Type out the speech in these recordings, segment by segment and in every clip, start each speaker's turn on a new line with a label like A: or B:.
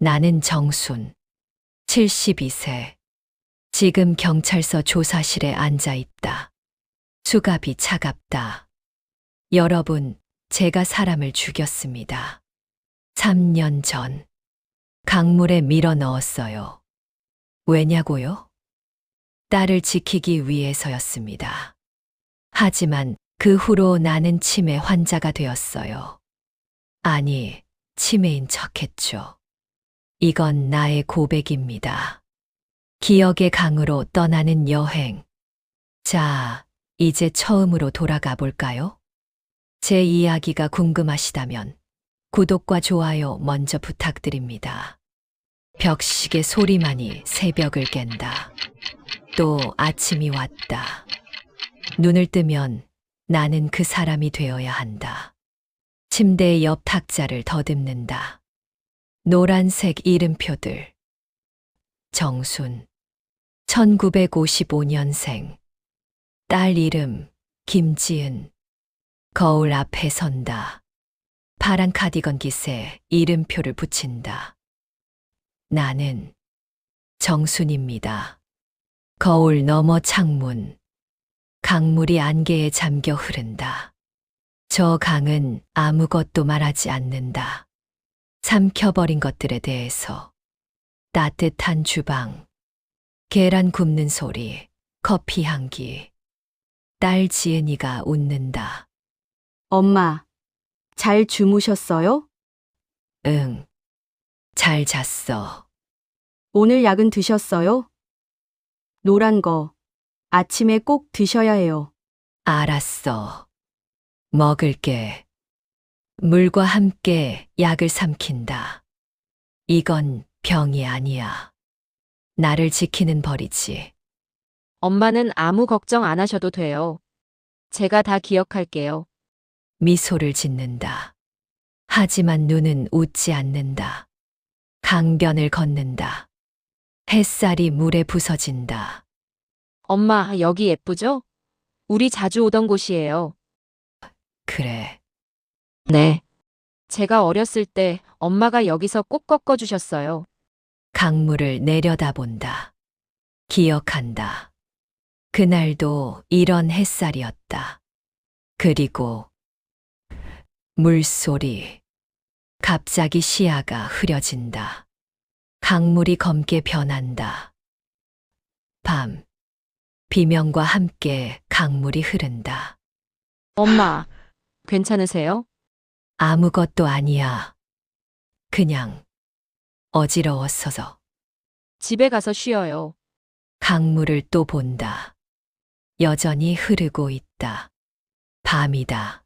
A: 나는 정순, 72세. 지금 경찰서 조사실에 앉아 있다. 수갑이 차갑다. 여러분, 제가 사람을 죽였습니다. 3년 전, 강물에 밀어 넣었어요. 왜냐고요? 딸을 지키기 위해서였습니다. 하지만 그 후로 나는 치매 환자가 되었어요. 아니, 치매인 척했죠. 이건 나의 고백입니다. 기억의 강으로 떠나는 여행. 자, 이제 처음으로 돌아가 볼까요? 제 이야기가 궁금하시다면 구독과 좋아요 먼저 부탁드립니다. 벽시계 소리만이 새벽을 깬다. 또 아침이 왔다. 눈을 뜨면 나는 그 사람이 되어야 한다. 침대의 옆 탁자를 더듬는다. 노란색 이름표들. 정순, 1955년생. 딸 이름 김지은. 거울 앞에 선다. 파란 카디건 깃에 이름표를 붙인다. 나는 정순입니다. 거울 너머 창문. 강물이 안개에 잠겨 흐른다. 저 강은 아무것도 말하지 않는다. 삼켜버린 것들에 대해서. 따뜻한 주방. 계란 굽는 소리. 커피 향기. 딸 지은이가 웃는다.
B: 엄마, 잘 주무셨어요?
A: 응. 잘 잤어.
B: 오늘 약은 드셨어요? 노란 거, 아침에 꼭 드셔야 해요.
A: 알았어. 먹을게. 물과 함께 약을 삼킨다. 이건 병이 아니야. 나를 지키는 벌이지.
C: 엄마는 아무 걱정 안 하셔도 돼요. 제가 다 기억할게요.
A: 미소를 짓는다. 하지만 눈은 웃지 않는다. 강변을 걷는다. 햇살이 물에 부서진다.
C: 엄마, 여기 예쁘죠? 우리 자주 오던 곳이에요.
A: 그래.
C: 네. 제가 어렸을 때 엄마가 여기서 꼭 꺾어주셨어요.
A: 강물을 내려다본다. 기억한다. 그날도 이런 햇살이었다. 그리고 물소리. 갑자기 시야가 흐려진다. 강물이 검게 변한다. 밤. 비명과 함께 강물이 흐른다.
C: 엄마, 괜찮으세요?
A: 아무것도 아니야. 그냥 어지러웠어서.
C: 집에 가서 쉬어요.
A: 강물을 또 본다. 여전히 흐르고 있다. 밤이다.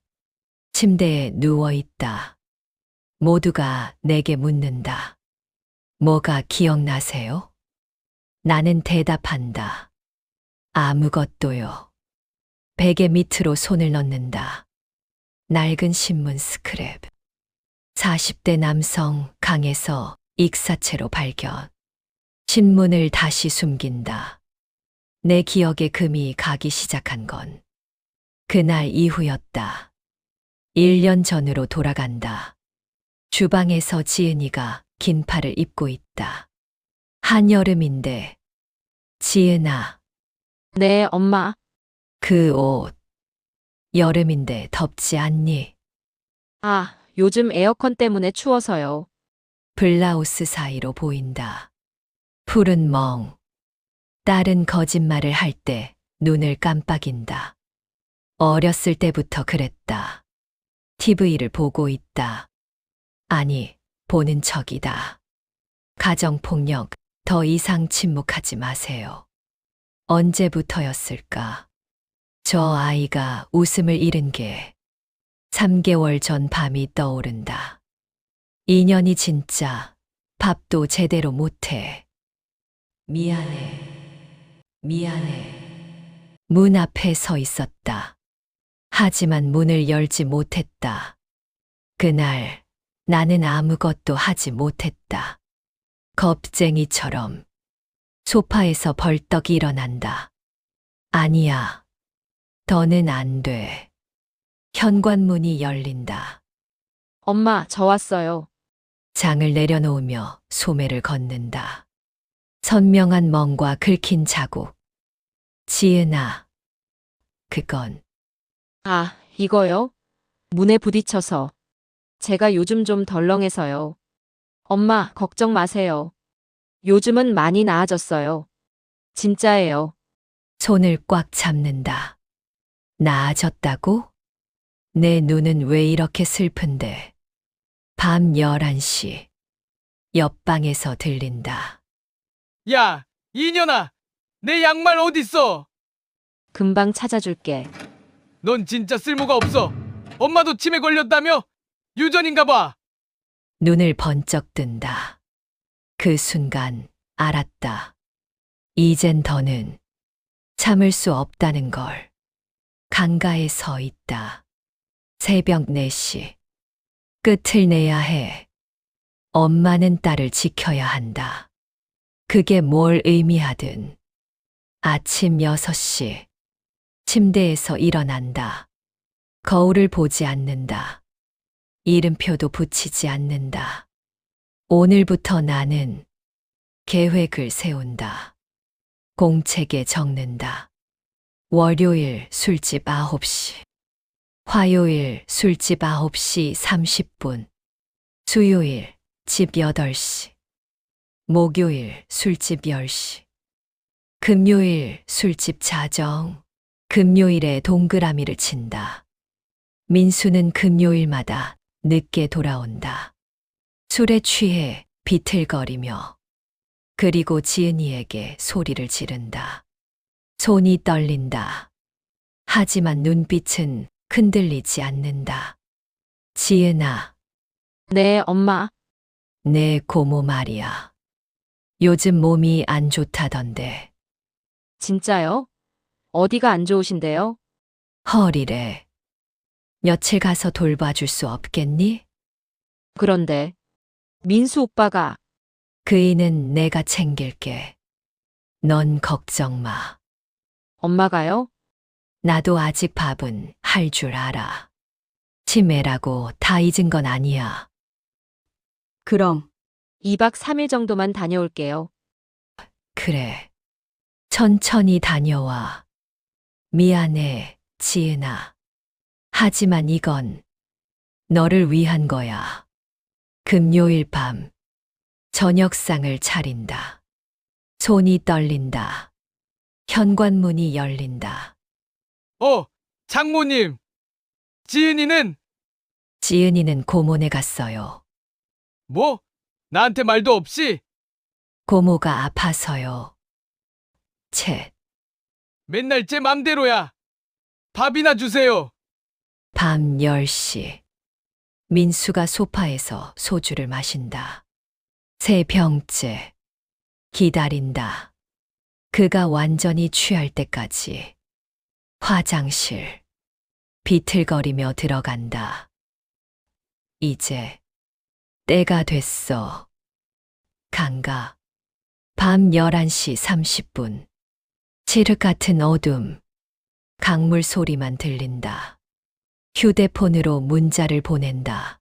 A: 침대에 누워 있다. 모두가 내게 묻는다. 뭐가 기억나세요? 나는 대답한다. 아무것도요. 베개 밑으로 손을 넣는다. 낡은 신문 스크랩. 40대 남성 강에서 익사체로 발견. 신문을 다시 숨긴다. 내 기억에 금이 가기 시작한 건 그날 이후였다. 1년 전으로 돌아간다. 주방에서 지은이가 긴 팔을 입고 있다. 한여름인데, 지은아,
C: 네, 엄마.
A: 그 옷, 여름인데 덥지 않니?
C: 아, 요즘 에어컨 때문에 추워서요.
A: 블라우스 사이로 보인다. 푸른 멍. 딸은 거짓말을 할 때 눈을 깜빡인다. 어렸을 때부터 그랬다. TV를 보고 있다. 아니, 보는 척이다. 가정폭력, 더 이상 침묵하지 마세요. 언제부터였을까? 저 아이가 웃음을 잃은 게 3개월 전 밤이 떠오른다. 2년이 진짜 밥도 제대로 못해. 미안해. 미안해. 문 앞에 서 있었다. 하지만 문을 열지 못했다. 그날 나는 아무것도 하지 못했다. 겁쟁이처럼 소파에서 벌떡 일어난다. 아니야. 더는 안 돼. 현관문이 열린다.
C: 엄마, 저 왔어요.
A: 장을 내려놓으며 소매를 걷는다. 선명한 멍과 긁힌 자국. 지은아, 그건
C: 아, 이거요? 문에 부딪혀서. 제가 요즘 좀 덜렁해서요. 엄마, 걱정 마세요. 요즘은 많이 나아졌어요. 진짜예요.
A: 손을 꽉 잡는다. 나아졌다고? 내 눈은 왜 이렇게 슬픈데? 밤 11시. 옆방에서 들린다.
D: 야, 이년아! 내 양말 어딨어?
C: 금방 찾아줄게.
D: 넌 진짜 쓸모가 없어. 엄마도 치매 걸렸다며? 유전인가 봐.
A: 눈을 번쩍 뜬다. 그 순간 알았다. 이젠 더는 참을 수 없다는 걸. 강가에 서 있다. 새벽 4시. 끝을 내야 해. 엄마는 딸을 지켜야 한다. 그게 뭘 의미하든. 아침 6시. 침대에서 일어난다. 거울을 보지 않는다. 이름표도 붙이지 않는다. 오늘부터 나는 계획을 세운다. 공책에 적는다. 월요일 술집 9시. 화요일 술집 9시 30분. 수요일 집 8시. 목요일 술집 10시. 금요일 술집 자정. 금요일에 동그라미를 친다. 민수는 금요일마다 늦게 돌아온다. 술에 취해 비틀거리며 그리고 지은이에게 소리를 지른다. 손이 떨린다. 하지만 눈빛은 흔들리지 않는다. 지은아,
C: 네, 엄마.
A: 내 고모 말이야. 요즘 몸이 안 좋다던데.
C: 진짜요? 어디가 안 좋으신데요?
A: 허리래. 며칠 가서 돌봐줄 수 없겠니?
C: 그런데 민수 오빠가
A: 그이는 내가 챙길게. 넌 걱정 마.
C: 엄마가요?
A: 나도 아직 밥은 할 줄 알아. 치매라고 다 잊은 건 아니야.
B: 그럼
C: 2박 3일 정도만 다녀올게요.
A: 그래. 천천히 다녀와. 미안해, 지은아. 하지만 이건 너를 위한 거야. 금요일 밤 저녁상을 차린다. 손이 떨린다. 현관문이 열린다.
D: 장모님. 지은이는
A: 지은이는 고모네 갔어요.
D: 뭐? 나한테 말도 없이?
A: 고모가 아파서요. 채,
D: 맨날 제 맘대로야. 밥이나 주세요.
A: 밤 10시. 민수가 소파에서 소주를 마신다. 3병째. 기다린다. 그가 완전히 취할 때까지. 화장실. 비틀거리며 들어간다. 이제 때가 됐어. 강가. 밤 11시 30분. 칠흑 같은 어둠. 강물 소리만 들린다. 휴대폰으로 문자를 보낸다.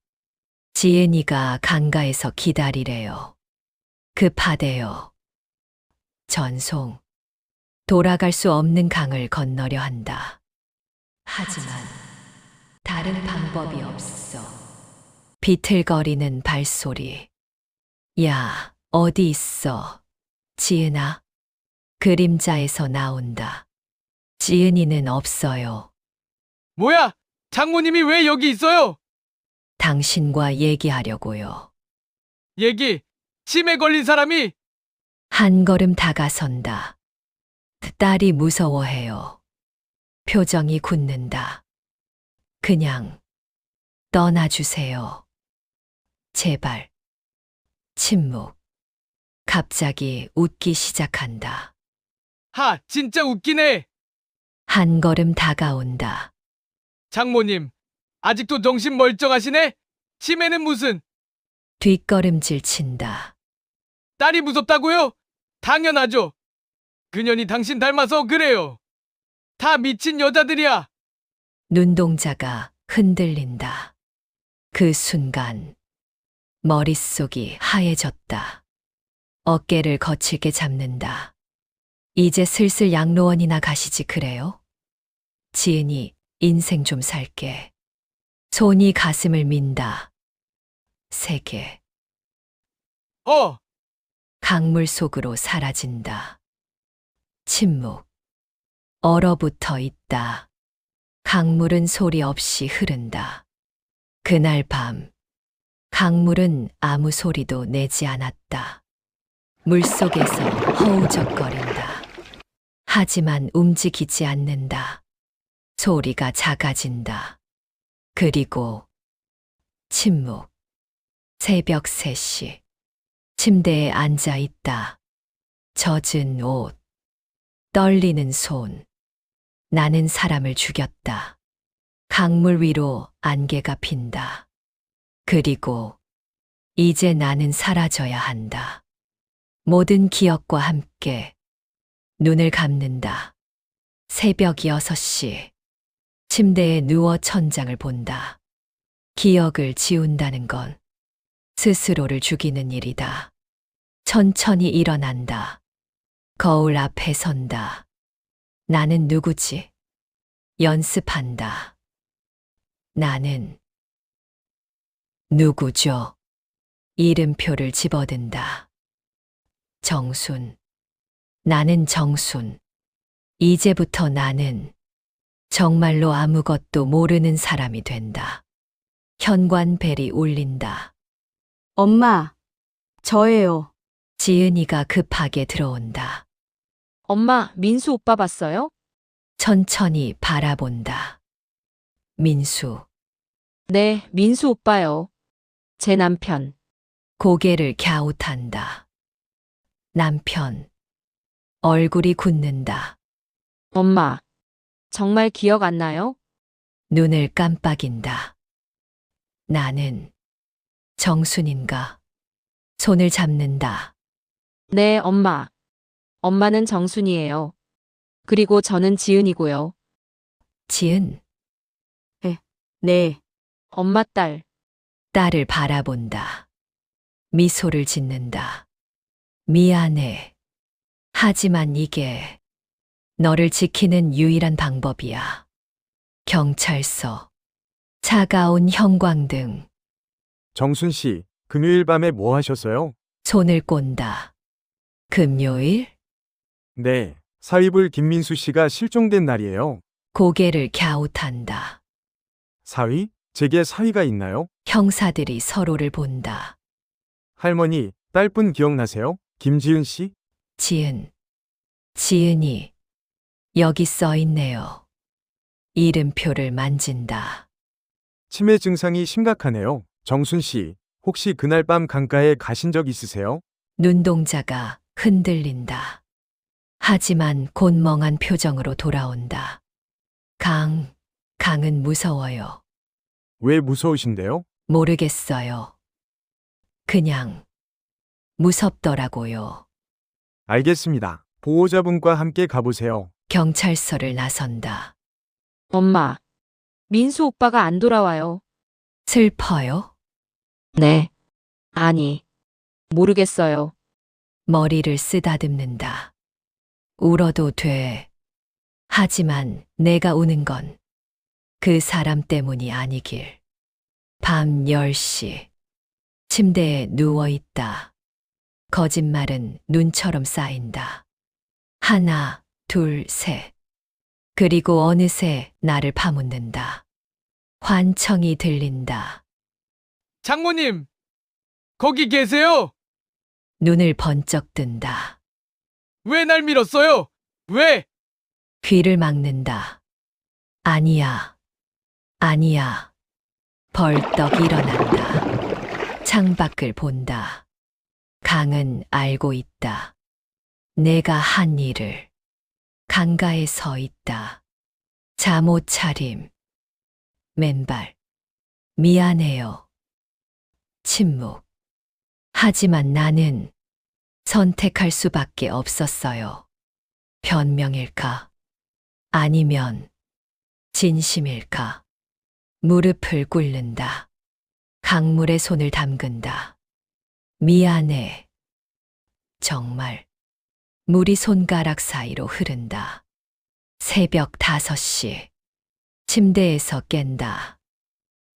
A: 지은이가 강가에서 기다리래요. 급하대요. 전송. 돌아갈 수 없는 강을 건너려 한다. 하지만 다른 방법이 없어. 비틀거리는 발소리. 야, 어디 있어? 지은아. 그림자에서 나온다. 지은이는 없어요.
D: 뭐야? 장모님이 왜 여기 있어요?
A: 당신과 얘기하려고요.
D: 치매 걸린 사람이?
A: 한 걸음 다가선다. 딸이 무서워해요. 표정이 굳는다. 그냥 떠나주세요. 제발. 침묵. 갑자기 웃기 시작한다.
D: 진짜 웃기네.
A: 한 걸음 다가온다.
D: 장모님, 아직도 정신 멀쩡하시네? 치매는 무슨?
A: 뒷걸음질 친다.
D: 딸이 무섭다고요? 당연하죠. 그년이 당신 닮아서 그래요. 다 미친 여자들이야.
A: 눈동자가 흔들린다. 그 순간 머릿속이 하얘졌다. 어깨를 거칠게 잡는다. 이제 슬슬 양로원이나 가시지 그래요? 지은이 인생 좀 살게. 손이 가슴을 민다. 세게.
D: 어,
A: 강물 속으로 사라진다. 침묵. 얼어붙어 있다. 강물은 소리 없이 흐른다. 그날 밤, 강물은 아무 소리도 내지 않았다. 물속에서 허우적거린다. 하지만 움직이지 않는다. 소리가 작아진다. 그리고 침묵. 새벽 3시. 침대에 앉아 있다. 젖은 옷. 떨리는 손. 나는 사람을 죽였다. 강물 위로 안개가 핀다. 그리고 이제 나는 사라져야 한다. 모든 기억과 함께 눈을 감는다. 새벽 6시. 침대에 누워 천장을 본다. 기억을 지운다는 건 스스로를 죽이는 일이다. 천천히 일어난다. 거울 앞에 선다. 나는 누구지? 연습한다. 나는 누구죠? 이름표를 집어든다. 정순. 나는 정순. 이제부터 나는 정말로 아무것도 모르는 사람이 된다. 현관벨이 울린다.
B: 엄마, 저예요.
A: 지은이가 급하게 들어온다.
C: 엄마, 민수 오빠 봤어요?
A: 천천히 바라본다. 민수.
C: 네, 민수 오빠요. 제 남편.
A: 고개를 갸웃한다. 남편. 얼굴이 굳는다.
C: 엄마, 정말 기억 안 나요?
A: 눈을 깜빡인다. 나는 정순인가? 손을 잡는다.
C: 네, 엄마. 엄마는 정순이에요. 그리고 저는 지은이고요.
A: 지은.
B: 네,
C: 엄마 딸.
A: 딸을 바라본다. 미소를 짓는다. 미안해. 하지만 이게 너를 지키는 유일한 방법이야. 경찰서. 차가운 형광등.
E: 정순 씨, 금요일 밤에 뭐 하셨어요?
A: 손을 꼰다. 금요일?
E: 네, 사위불 김민수 씨가 실종된 날이에요.
A: 고개를 갸웃한다.
E: 사위? 제게 사위가 있나요?
A: 형사들이 서로를 본다.
E: 할머니, 딸분 기억나세요? 김지은 씨?
A: 지은. 지은이. 여기 써 있네요. 이름표를 만진다.
E: 치매 증상이 심각하네요. 정순 씨, 혹시 그날 밤 강가에 가신 적 있으세요?
A: 눈동자가 흔들린다. 하지만 곧 멍한 표정으로 돌아온다. 강은 무서워요.
E: 왜 무서우신데요?
A: 모르겠어요. 그냥 무섭더라고요.
E: 알겠습니다. 보호자분과 함께 가보세요.
A: 경찰서를 나선다.
C: 엄마. 민수 오빠가 안 돌아와요.
A: 슬퍼요?
C: 네. 아니. 모르겠어요.
A: 머리를 쓰다듬는다. 울어도 돼. 하지만 내가 우는 건 그 사람 때문이 아니길. 밤 10시. 침대에 누워 있다. 거짓말은 눈처럼 쌓인다. 하나, 둘, 셋. 그리고 어느새 나를 파묻는다. 환청이 들린다.
D: 장모님, 거기 계세요?
A: 눈을 번쩍 뜬다.
D: 왜 날 밀었어요? 왜?
A: 귀를 막는다. 아니야. 아니야. 벌떡 일어난다. 창밖을 본다. 강은 알고 있다. 내가 한 일을. 강가에 서 있다. 잠옷 차림. 맨발. 미안해요. 침묵. 하지만 나는 선택할 수밖에 없었어요. 변명일까? 아니면 진심일까? 무릎을 꿇는다. 강물에 손을 담근다. 미안해. 정말. 물이 손가락 사이로 흐른다. 새벽 5시. 침대에서 깬다.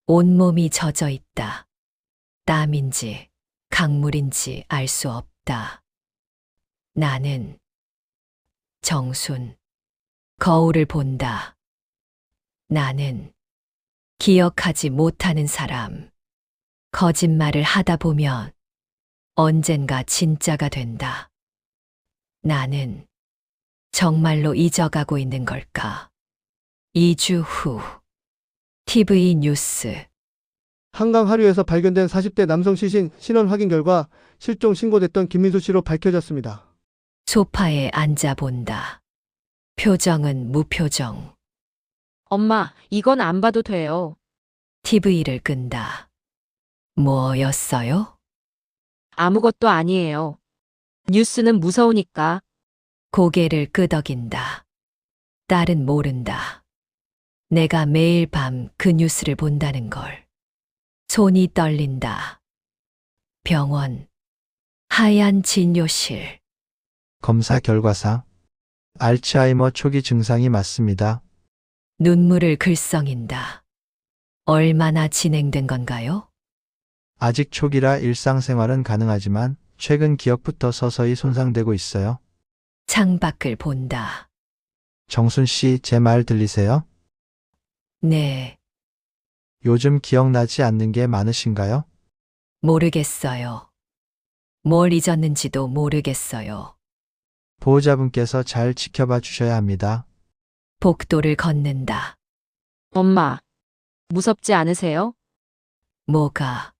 A: 온몸이 젖어 있다. 땀인지 강물인지 알 수 없다. 나는 정순. 거울을 본다. 나는 기억하지 못하는 사람. 거짓말을 하다 보면 언젠가 진짜가 된다. 나는 정말로 잊어가고 있는 걸까? 2주 후. TV 뉴스.
F: 한강 하류에서 발견된 40대 남성 시신 신원 확인 결과 실종 신고됐던 김민수 씨로 밝혀졌습니다.
A: 소파에 앉아 본다. 표정은 무표정.
C: 엄마, 이건 안 봐도 돼요.
A: TV를 끈다. 뭐였어요?
C: 아무것도 아니에요. 뉴스는 무서우니까.
A: 고개를 끄덕인다. 딸은 모른다. 내가 매일 밤 그 뉴스를 본다는 걸. 손이 떨린다. 병원. 하얀 진료실.
G: 검사 결과상 알츠하이머 초기 증상이 맞습니다.
A: 눈물을 글썽인다. 얼마나 진행된 건가요?
G: 아직 초기라 일상생활은 가능하지만 최근 기억부터 서서히 손상되고 있어요.
A: 창밖을 본다.
G: 정순 씨, 제 말 들리세요?
A: 네,
G: 요즘 기억나지 않는 게 많으신가요?
A: 모르겠어요. 뭘 잊었는지도 모르겠어요.
G: 보호자분께서 잘 지켜봐 주셔야 합니다.
A: 복도를 걷는다.
C: 엄마, 무섭지 않으세요?
A: 뭐가?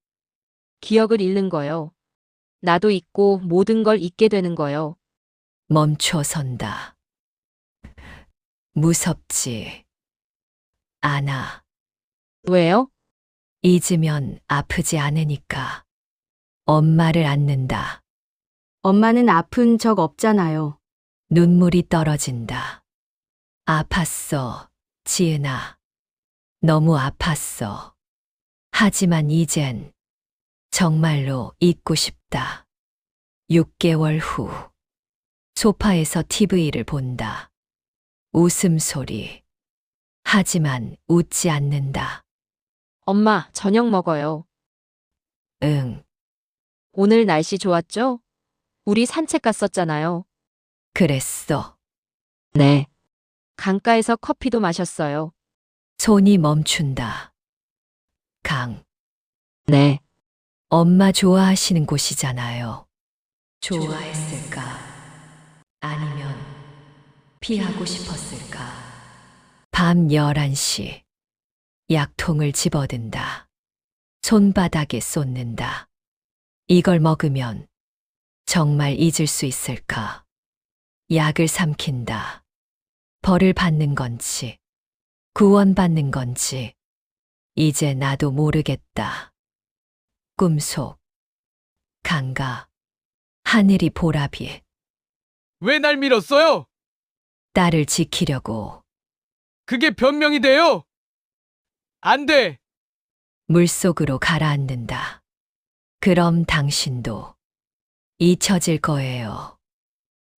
C: 기억을 잃는 거요. 나도 잊고 모든 걸 잊게 되는 거요.
A: 멈춰 선다. 무섭지 않아.
C: 왜요?
A: 잊으면 아프지 않으니까. 엄마를 안는다.
B: 엄마는 아픈 적 없잖아요.
A: 눈물이 떨어진다. 아팠어, 지은아. 너무 아팠어. 하지만 이젠 정말로 잊고 싶다. 6개월 후. 소파에서 TV를 본다. 웃음소리. 하지만 웃지 않는다.
C: 엄마, 저녁 먹어요.
A: 응,
C: 오늘 날씨 좋았죠? 우리 산책 갔었잖아요.
A: 그랬어.
C: 네. 강가에서 커피도 마셨어요.
A: 손이 멈춘다. 강.
C: 네.
A: 엄마 좋아하시는 곳이잖아요. 좋아했을까? 아니면 피하고 싶었을까? 밤 11시. 약통을 집어든다. 손바닥에 쏟는다. 이걸 먹으면 정말 잊을 수 있을까? 약을 삼킨다. 벌을 받는 건지, 구원받는 건지, 이제 나도 모르겠다. 꿈속. 강가. 하늘이 보라빛.
D: 왜 날 밀었어요?
A: 딸을 지키려고.
D: 그게 변명이 돼요? 안 돼.
A: 물속으로 가라앉는다. 그럼 당신도 잊혀질 거예요.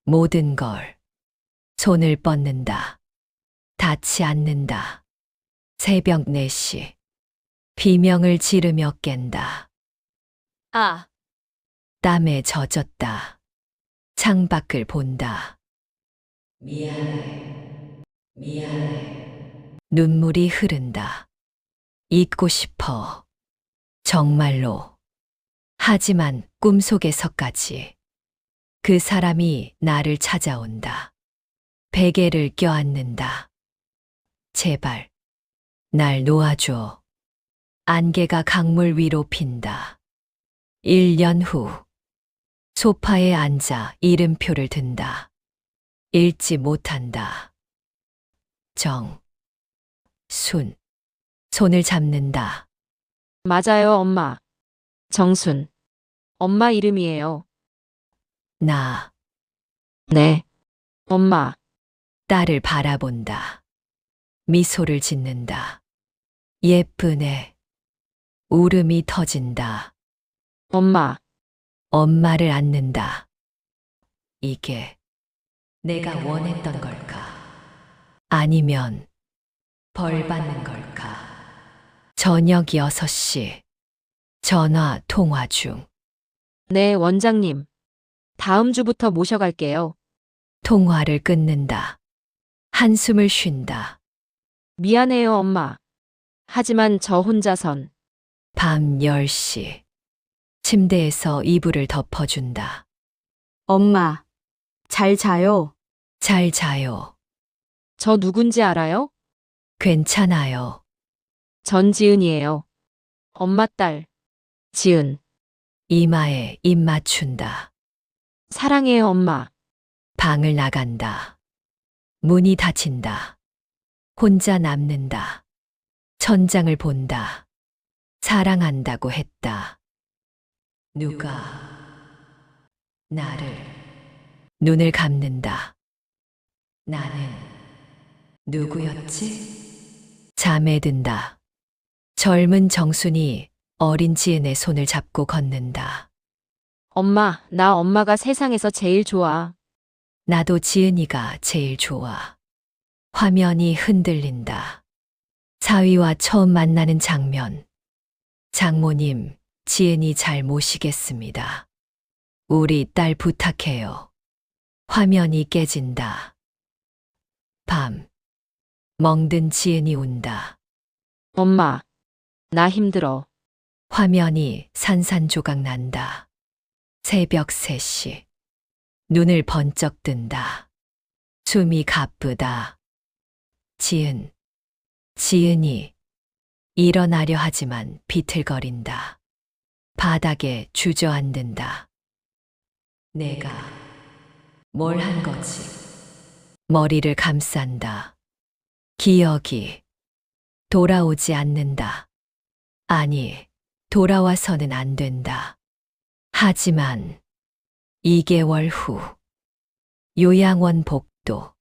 A: 모든 걸. 손을 뻗는다. 닿지 않는다. 새벽 4시. 비명을 지르며 깬다. 아! 땀에 젖었다. 창밖을 본다. 미안해. 미안해. 눈물이 흐른다. 잊고 싶어. 정말로. 하지만 꿈속에서까지 그 사람이 나를 찾아온다. 베개를 껴안는다. 제발, 날 놓아줘. 안개가 강물 위로 핀다. 1년 후. 소파에 앉아 이름표를 든다. 읽지 못한다. 정. 순. 손을 잡는다.
C: 맞아요, 엄마. 정순. 엄마 이름이에요.
A: 나.
C: 네. 엄마.
A: 딸을 바라본다. 미소를 짓는다. 예쁘네. 울음이 터진다.
C: 엄마,
A: 엄마를 안는다. 이게 내가 원했던 걸까? 아니면 벌 받는 걸까? 저녁 6시. 전화 통화 중.
C: 네, 원장님. 다음 주부터 모셔갈게요.
A: 통화를 끊는다. 한숨을 쉰다.
C: 미안해요, 엄마. 하지만 저 혼자선.
A: 밤 10시. 침대에서 이불을 덮어준다.
B: 엄마, 잘 자요.
A: 잘 자요.
C: 저 누군지 알아요?
A: 괜찮아요.
C: 전지은이에요. 엄마 딸. 지은.
A: 이마에 입 맞춘다.
C: 사랑해요, 엄마.
A: 방을 나간다. 문이 닫힌다. 혼자 남는다. 천장을 본다. 사랑한다고 했다. 누가 나를 눈을 감는다. 나는 누구였지? 잠에 든다. 젊은 정순이 어린 지은의 손을 잡고 걷는다.
C: 엄마, 나 엄마가 세상에서 제일 좋아.
A: 나도 지은이가 제일 좋아. 화면이 흔들린다. 사위와 처음 만나는 장면. 장모님, 지은이 잘 모시겠습니다. 우리 딸 부탁해요. 화면이 깨진다. 밤. 멍든 지은이 운다.
C: 엄마, 나 힘들어.
A: 화면이 산산조각 난다. 새벽 3시. 눈을 번쩍 뜬다. 숨이 가쁘다. 지은이. 일어나려 하지만 비틀거린다. 바닥에 주저앉는다. 내가 뭘 한 거지? 머리를 감싼다. 기억이 돌아오지 않는다. 아니, 돌아와서는 안 된다. 하지만 2개월 후 요양원 복도,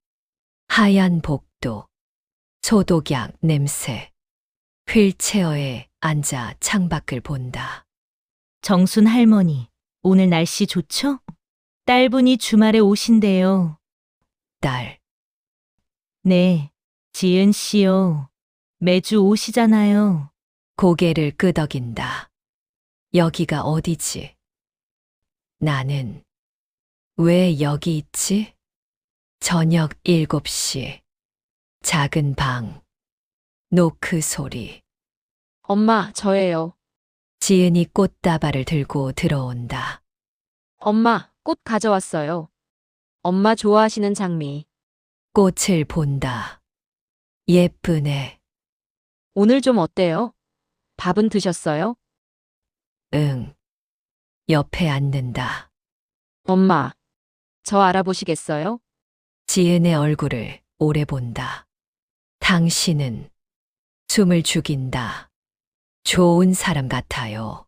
A: 하얀 복도, 소독약 냄새, 휠체어에 앉아 창밖을 본다.
H: 정순 할머니, 오늘 날씨 좋죠? 딸분이 주말에 오신대요.
A: 딸,
H: 네, 지은 씨요. 매주 오시잖아요.
A: 고개를 끄덕인다. 여기가 어디지? 나는 왜 여기 있지? 저녁 7시. 작은 방. 노크 소리.
C: 엄마, 저예요.
A: 지은이 꽃다발을 들고 들어온다.
C: 엄마, 꽃 가져왔어요. 엄마 좋아하시는 장미.
A: 꽃을 본다. 예쁘네.
C: 오늘 좀 어때요? 밥은 드셨어요?
A: 응. 옆에 앉는다.
C: 엄마, 저 알아보시겠어요?
A: 지은의 얼굴을 오래 본다. 당신은 숨을 죽인다. 좋은 사람 같아요.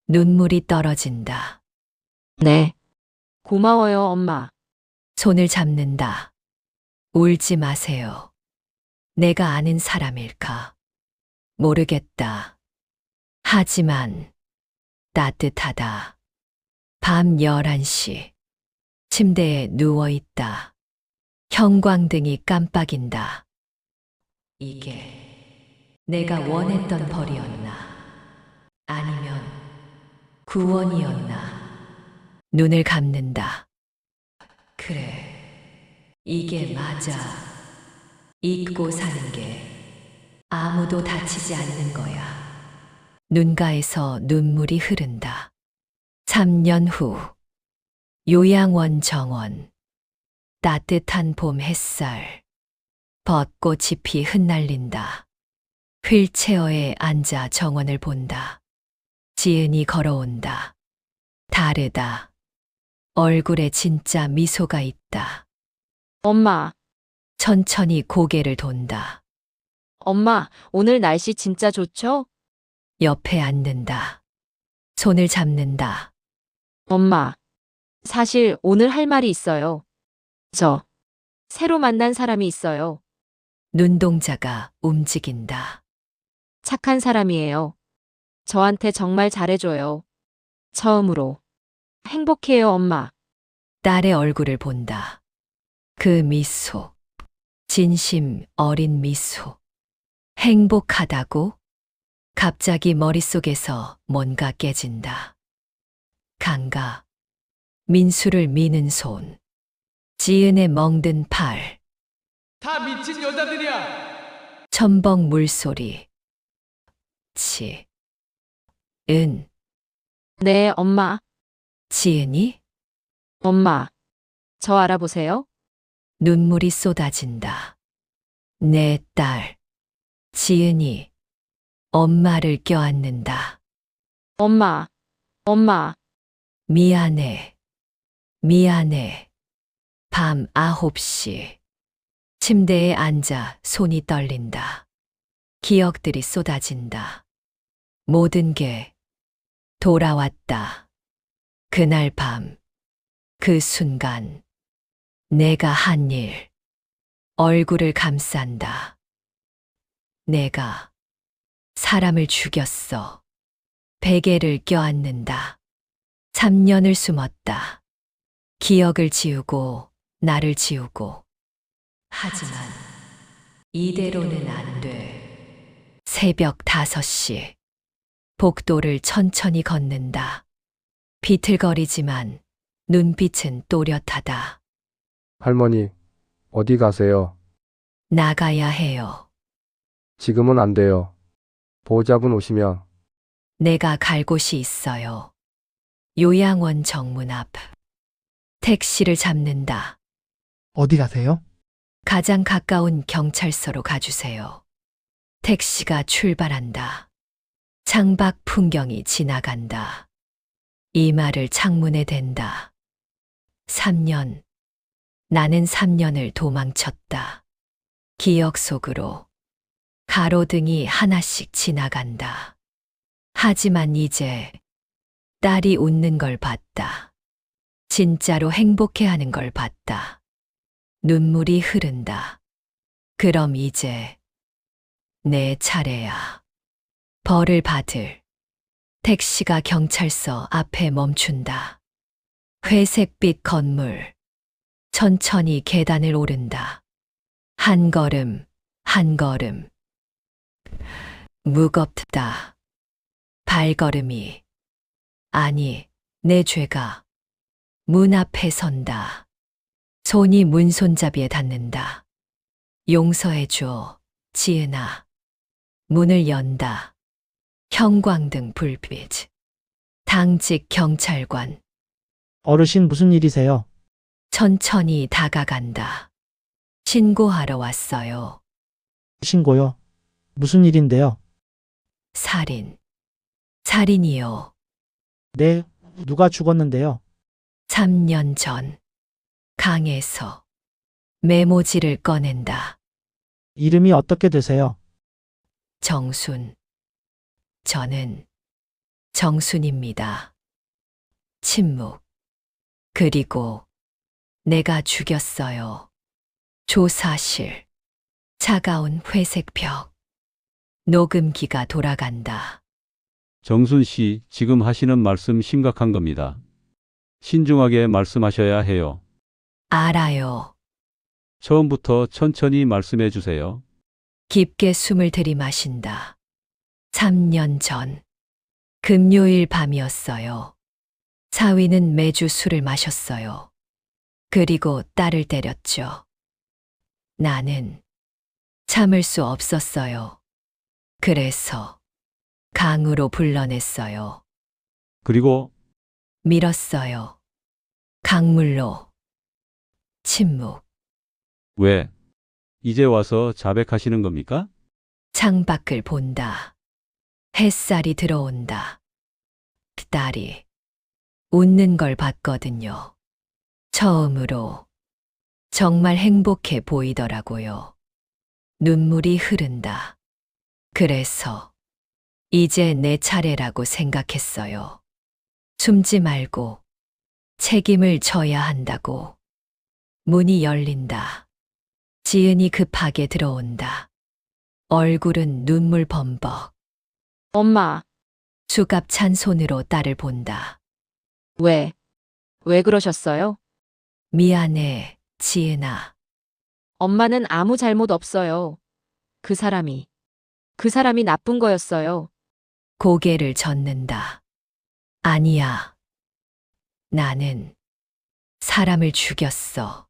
A: 눈물이 떨어진다.
C: 네. 고마워요, 엄마.
A: 손을 잡는다. 울지 마세요. 내가 아는 사람일까? 모르겠다. 하지만 따뜻하다. 밤 11시. 침대에 누워있다. 형광등이 깜빡인다. 이게 내가 원했던 벌이었나? 아니면 구원이었나? 눈을 감는다. 그래. 이게 맞아. 잊고 사는 게 아무도 다치지 않는 거야. 눈가에서 눈물이 흐른다. 3년 후. 요양원 정원. 따뜻한 봄 햇살. 벚꽃 잎이 흩날린다. 휠체어에 앉아 정원을 본다. 지은이 걸어온다. 다르다. 얼굴에 진짜 미소가 있다.
C: 엄마,
A: 천천히 고개를 돈다.
C: 엄마, 오늘 날씨 진짜 좋죠?
A: 옆에 앉는다. 손을 잡는다.
C: 엄마, 사실 오늘 할 말이 있어요. 새로 만난 사람이 있어요.
A: 눈동자가 움직인다.
C: 착한 사람이에요. 저한테 정말 잘해줘요. 처음으로. 행복해요, 엄마.
A: 딸의 얼굴을 본다. 그 미소. 진심 어린 미소. 행복하다고? 갑자기 머릿속에서 뭔가 깨진다. 강가. 민수를 미는 손. 지은의 멍든 팔.
D: 다 미친 여자들이야.
A: 첨벙 물소리. 은.
C: 네, 엄마.
A: 지은이?
C: 엄마. 저 알아보세요?
A: 눈물이 쏟아진다. 내 딸. 지은이. 엄마를 껴안는다.
C: 엄마. 엄마.
A: 미안해. 미안해. 밤 9시. 침대에 앉아 손이 떨린다. 기억들이 쏟아진다. 모든 게 돌아왔다. 그날 밤, 그 순간, 내가 한 일, 얼굴을 감싼다. 내가 사람을 죽였어. 베개를 껴안는다. 3년을 숨었다. 기억을 지우고, 나를 지우고. 하지만, 이대로는 안 돼. 새벽 5시. 복도를 천천히 걷는다. 비틀거리지만 눈빛은 또렷하다.
I: 할머니, 어디 가세요?
A: 나가야 해요.
I: 지금은 안 돼요. 보호자분 오시면.
A: 내가 갈 곳이 있어요. 요양원 정문 앞. 택시를 잡는다.
F: 어디 가세요?
A: 가장 가까운 경찰서로 가주세요. 택시가 출발한다. 창밖 풍경이 지나간다. 이마를 창문에 댄다. 3년. 나는 3년을 도망쳤다. 기억 속으로 가로등이 하나씩 지나간다. 하지만 이제 딸이 웃는 걸 봤다. 진짜로 행복해하는 걸 봤다. 눈물이 흐른다. 그럼 이제 내 차례야. 벌을 받을. 택시가 경찰서 앞에 멈춘다. 회색빛 건물. 천천히 계단을 오른다. 한 걸음, 한 걸음. 무겁다. 발걸음이. 아니, 내 죄가. 문 앞에 선다. 손이 문 손잡이에 닿는다. 용서해줘, 지은아. 문을 연다. 형광등 불빛. 당직 경찰관.
F: 어르신 무슨 일이세요?
A: 천천히 다가간다. 신고하러 왔어요.
F: 신고요. 무슨 일인데요?
A: 살인. 살인이요.
F: 네, 누가 죽었는데요?
A: 3년 전. 강에서. 메모지를 꺼낸다.
F: 이름이 어떻게 되세요?
A: 정순. 저는 정순입니다. 침묵. 그리고 내가 죽였어요. 조사실. 차가운 회색 벽. 녹음기가 돌아간다.
J: 정순 씨, 지금 하시는 말씀 심각한 겁니다. 신중하게 말씀하셔야 해요.
A: 알아요.
J: 처음부터 천천히 말씀해 주세요.
A: 깊게 숨을 들이마신다. 3년 전. 금요일 밤이었어요. 사위는 매주 술을 마셨어요. 그리고 딸을 때렸죠. 나는 참을 수 없었어요. 그래서 강으로 불러냈어요.
J: 그리고
A: 밀었어요. 강물로. 침묵.
J: 왜? 이제 와서 자백하시는 겁니까?
A: 창밖을 본다. 햇살이 들어온다. 딸이 웃는 걸 봤거든요. 처음으로. 정말 행복해 보이더라고요. 눈물이 흐른다. 그래서 이제 내 차례라고 생각했어요. 숨지 말고 책임을 져야 한다고. 문이 열린다. 지은이 급하게 들어온다. 얼굴은 눈물 범벅.
C: 엄마.
A: 수갑 찬 손으로 딸을 본다.
C: 왜? 왜 그러셨어요?
A: 미안해, 지은아.
C: 엄마는 아무 잘못 없어요. 그 사람이 나쁜 거였어요.
A: 고개를 젓는다. 아니야. 나는 사람을 죽였어.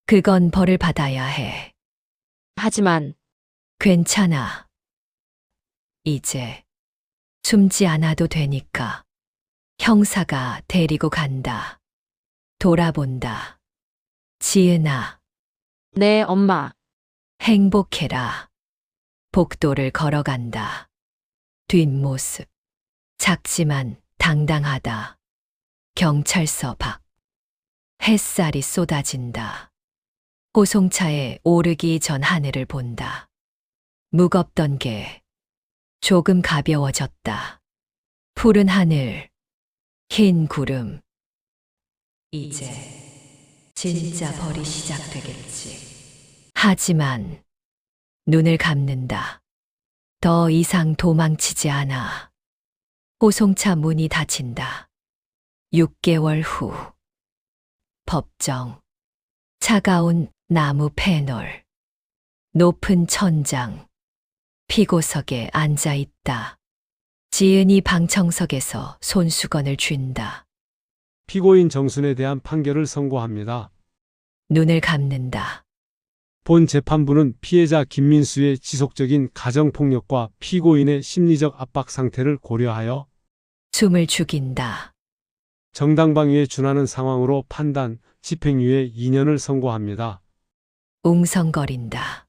A: 그건 벌을 받아야 해.
C: 하지만
A: 괜찮아. 이제 숨지 않아도 되니까. 형사가 데리고 간다. 돌아본다. 지은아,
C: 네, 엄마.
A: 행복해라. 복도를 걸어간다. 뒷모습. 작지만 당당하다. 경찰서 밖. 햇살이 쏟아진다. 호송차에 오르기 전 하늘을 본다. 무겁던 게 조금 가벼워졌다. 푸른 하늘, 흰 구름. 이제 진짜 벌이 시작되겠지. 하지만 눈을 감는다. 더 이상 도망치지 않아. 호송차 문이 닫힌다. 6개월 후. 법정. 차가운 나무 패널. 높은 천장. 피고석에 앉아 있다. 지은이 방청석에서 손수건을 쥔다.
K: 피고인 정순에 대한 판결을 선고합니다.
A: 눈을 감는다.
K: 본 재판부는 피해자 김민수의 지속적인 가정폭력과 피고인의 심리적 압박 상태를 고려하여
A: 숨을 죽인다.
K: 정당방위에 준하는 상황으로 판단, 집행유예 2년을 선고합니다.
A: 웅성거린다.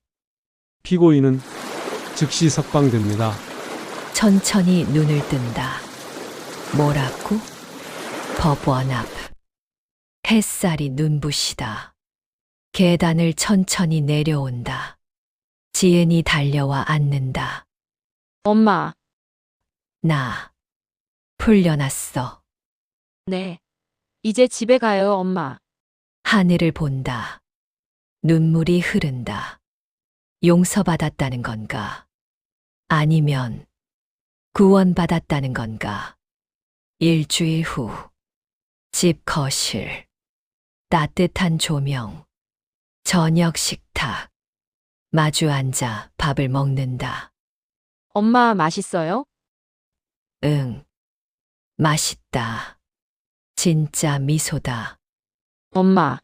K: 피고인은 즉시 석방됩니다.
A: 천천히 눈을 뜬다. 뭐라고? 법원 앞. 햇살이 눈부시다. 계단을 천천히 내려온다. 지은이 달려와 앉는다.
C: 엄마.
A: 나 풀려났어.
C: 네. 이제 집에 가요, 엄마.
A: 하늘을 본다. 눈물이 흐른다. 용서받았다는 건가? 아니면 구원받았다는 건가? 일주일 후. 집 거실. 따뜻한 조명. 저녁 식탁. 마주 앉아 밥을 먹는다.
C: 엄마 맛있어요?
A: 응. 맛있다. 진짜 미소다.
C: 엄마.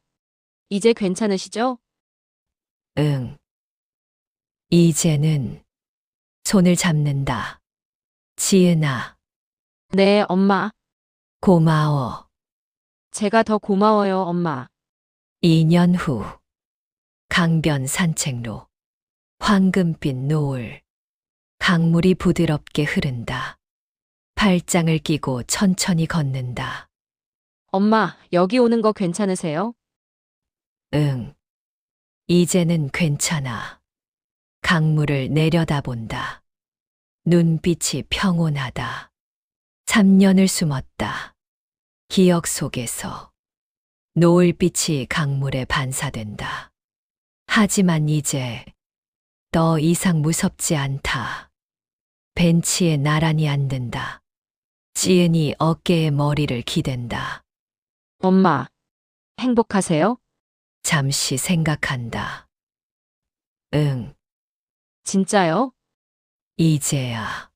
C: 이제 괜찮으시죠?
A: 응. 이제는 손을 잡는다. 지은아,
C: 네, 엄마.
A: 고마워.
C: 제가 더 고마워요, 엄마.
A: 2년 후. 강변 산책로. 황금빛 노을. 강물이 부드럽게 흐른다. 팔짱을 끼고 천천히 걷는다.
C: 엄마, 여기 오는 거 괜찮으세요?
A: 응. 이제는 괜찮아. 강물을 내려다본다. 눈빛이 평온하다. 3년을 숨었다. 기억 속에서 노을빛이 강물에 반사된다. 하지만 이제 더 이상 무섭지 않다. 벤치에 나란히 앉는다. 지은이 어깨에 머리를 기댄다.
C: 엄마. 행복하세요?
A: 잠시 생각한다. 응,
C: 진짜요?
A: 이제야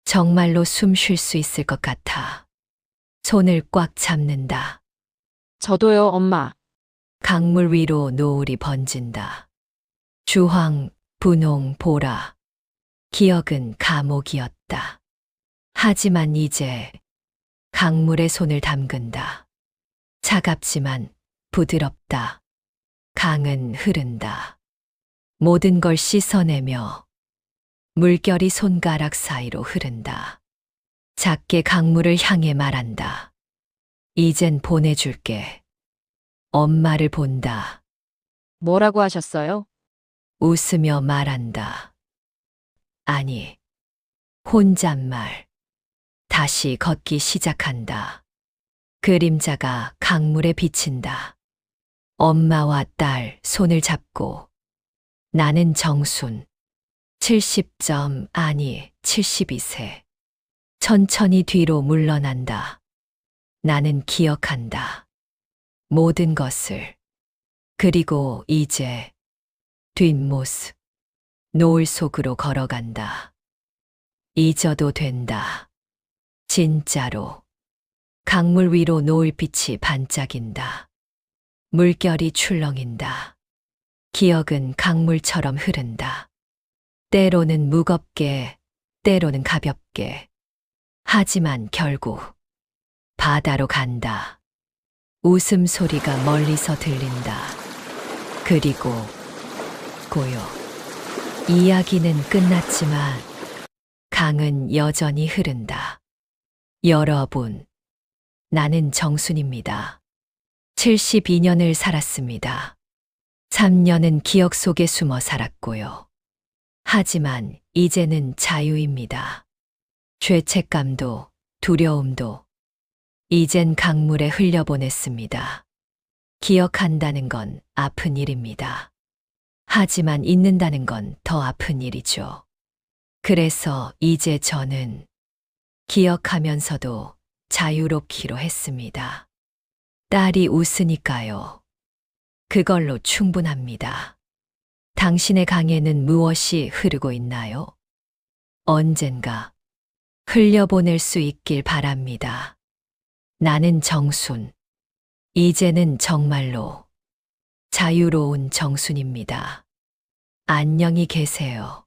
A: 정말로 숨 쉴 수 있을 것 같아. 손을 꽉 잡는다.
C: 저도요, 엄마.
A: 강물 위로 노을이 번진다. 주황, 분홍, 보라. 기억은 감옥이었다. 하지만 이제 강물에 손을 담근다. 차갑지만 부드럽다. 강은 흐른다. 모든 걸 씻어내며 물결이 손가락 사이로 흐른다. 작게 강물을 향해 말한다. 이젠 보내줄게. 엄마를 본다.
C: 뭐라고 하셨어요?
A: 웃으며 말한다. 아니, 혼잣말. 다시 걷기 시작한다. 그림자가 강물에 비친다. 엄마와 딸 손을 잡고. 나는 정순. 70점 아니 72세. 천천히 뒤로 물러난다. 나는 기억한다. 모든 것을. 그리고 이제 뒷모습, 노을 속으로 걸어간다. 잊어도 된다. 진짜로. 강물 위로 노을빛이 반짝인다. 물결이 출렁인다. 기억은 강물처럼 흐른다. 때로는 무겁게, 때로는 가볍게. 하지만 결국 바다로 간다. 웃음소리가 멀리서 들린다. 그리고 고요. 이야기는 끝났지만 강은 여전히 흐른다. 여러분, 나는 정순입니다. 72년을 살았습니다. 3년은 기억 속에 숨어 살았고요. 하지만 이제는 자유입니다. 죄책감도 두려움도 이젠 강물에 흘려보냈습니다. 기억한다는 건 아픈 일입니다. 하지만 잊는다는 건 더 아픈 일이죠. 그래서 이제 저는 기억하면서도 자유롭기로 했습니다. 딸이 웃으니까요. 그걸로 충분합니다. 당신의 강에는 무엇이 흐르고 있나요? 언젠가 흘려보낼 수 있길 바랍니다. 나는 정순. 이제는 정말로 자유로운 정순입니다. 안녕히 계세요.